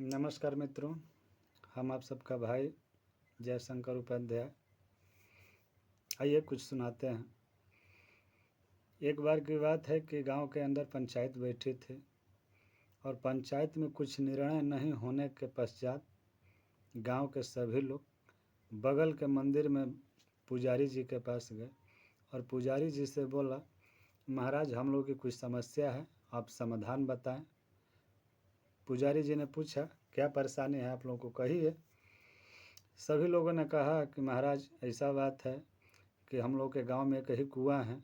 नमस्कार मित्रों, हम आप सबका भाई जयशंकर उपाध्याय। आइए कुछ सुनाते हैं। एक बार की बात है कि गांव के अंदर पंचायत बैठी थी और पंचायत में कुछ निर्णय नहीं होने के पश्चात गांव के सभी लोग बगल के मंदिर में पुजारी जी के पास गए और पुजारी जी से बोला, महाराज हम लोग की कुछ समस्या है, आप समाधान बताएं। पुजारी जी ने पूछा, क्या परेशानी है आप लोगों को, कहिए। सभी लोगों ने कहा कि महाराज ऐसा बात है कि हम लोग के गांव में एक ही कुआं है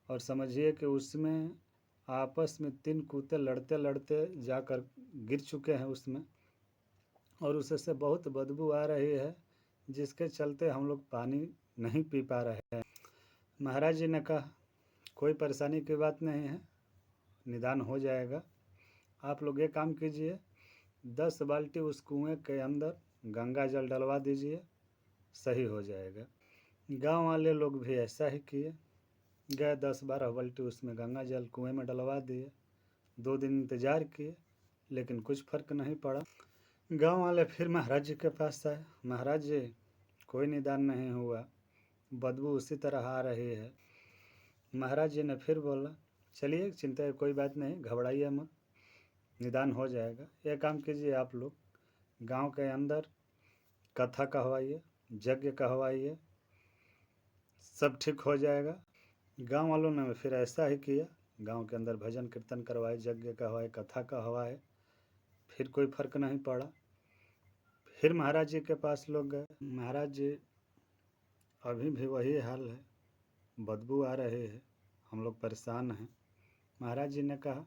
और समझिए कि उसमें आपस में 3 कुत्ते लड़ते लड़ते जाकर गिर चुके हैं उसमें, और उससे बहुत बदबू आ रही है, जिसके चलते हम लोग पानी नहीं पी पा रहे हैं। महाराज जी ने कहा, कोई परेशानी की बात नहीं है, निदान हो जाएगा। आप लोग ये काम कीजिए, 10 बाल्टी उस कुएं के अंदर गंगा जल डलवा दीजिए, सही हो जाएगा। गांव वाले लोग भी ऐसा ही किए, गए 10-12 बाल्टी उसमें गंगा जल कुएं में डलवा दिए। 2 दिन इंतज़ार किए लेकिन कुछ फ़र्क नहीं पड़ा। गांव वाले फिर महाराज जी के पास आए, महाराज जी कोई निदान नहीं हुआ, बदबू उसी तरह आ रही है। महाराज जी ने फिर बोला, चलिए चिंता है, कोई बात नहीं, घबराइए मत, निदान हो जाएगा। यह काम कीजिए, आप लोग गांव के अंदर कथा कहवाइए, यज्ञ कहवाइए, सब ठीक हो जाएगा। गांव वालों ने फिर ऐसा ही किया, गांव के अंदर भजन कीर्तन करवाए, यज्ञ कहवाए, कथा कहवाए, फिर कोई फ़र्क नहीं पड़ा। फिर महाराज जी के पास लोग गए, महाराज जी अभी भी वही हाल है, बदबू आ रही है, हम लोग परेशान हैं। महाराज जी ने कहा,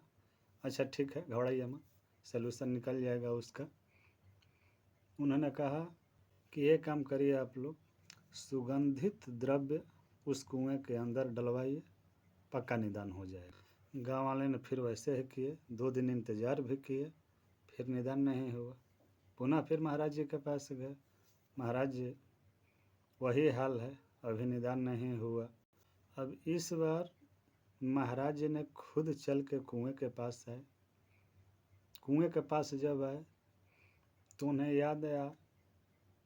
अच्छा ठीक है, घबराइए मत, सलूशन निकल जाएगा उसका। उन्होंने कहा कि ये काम करिए, आप लोग सुगंधित द्रव्य उस कुएं के अंदर डलवाइए, पक्का निदान हो जाएगा। गांव वाले ने फिर वैसे ही किए, 2 दिन इंतज़ार भी किए, फिर निदान नहीं हुआ। पुनः फिर महाराज जी के पास गए, महाराज जी वही हाल है, अभी निदान नहीं हुआ। अब इस बार महाराज जी ने खुद चल के कुएं के पास आए। कुएं के पास जब आए तो उन्हें याद आया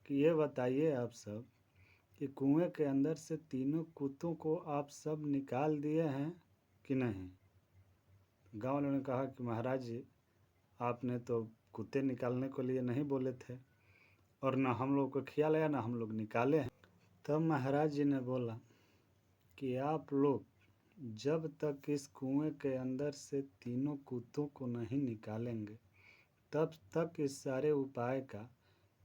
कि ये बताइए आप सब कि कुएं के अंदर से 3 कुत्तों को आप सब निकाल दिए हैं कि नहीं। गांव वालों ने कहा कि महाराज जी आपने तो कुत्ते निकालने के लिए नहीं बोले थे और ना हम लोग को ख्याल आया, ना हम लोग निकाले हैं। तब महाराज जी ने बोला कि आप लोग जब तक इस कुएं के अंदर से 3 कुत्तों को नहीं निकालेंगे तब तक इस सारे उपाय का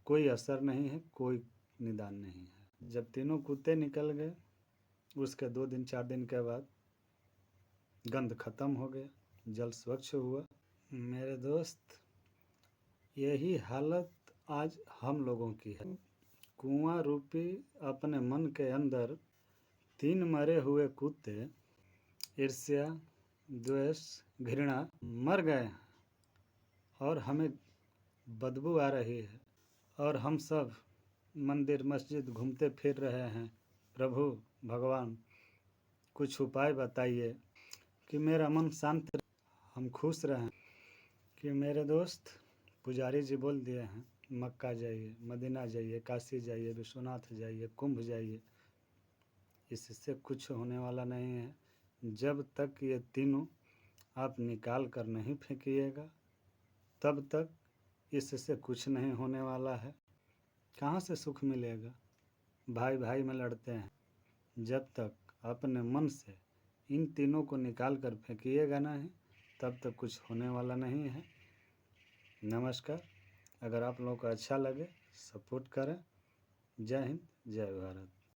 कोई असर नहीं है, कोई निदान नहीं है। जब 3 कुत्ते निकल गए, उसके 2 दिन 4 दिन के बाद गंध खत्म हो गया, जल स्वच्छ हुआ। मेरे दोस्त, यही हालत आज हम लोगों की है। कुआं रूपी अपने मन के अंदर 3 मरे हुए कुत्ते, ईर्ष्या, द्वेष, घृणा मर गए हैं और हमें बदबू आ रही है और हम सब मंदिर मस्जिद घूमते फिर रहे हैं। प्रभु भगवान कुछ उपाय बताइए कि मेरा मन शांत रहे, हम खुश रहें। कि मेरे दोस्त, पुजारी जी बोल दिए हैं, मक्का जाइए, मदीना जाइए, काशी जाइए, विश्वनाथ जाइए, कुंभ जाइए, इससे कुछ होने वाला नहीं है। जब तक ये तीनों आप निकाल कर नहीं फेंकिएगा तब तक इससे कुछ नहीं होने वाला है। कहाँ से सुख मिलेगा? भाई भाई में लड़ते हैं। जब तक अपने मन से इन तीनों को निकाल कर फेंकिएगा नहीं तब तक कुछ होने वाला नहीं है। नमस्कार। अगर आप लोगों को अच्छा लगे सपोर्ट करें। जय हिंद, जय भारत।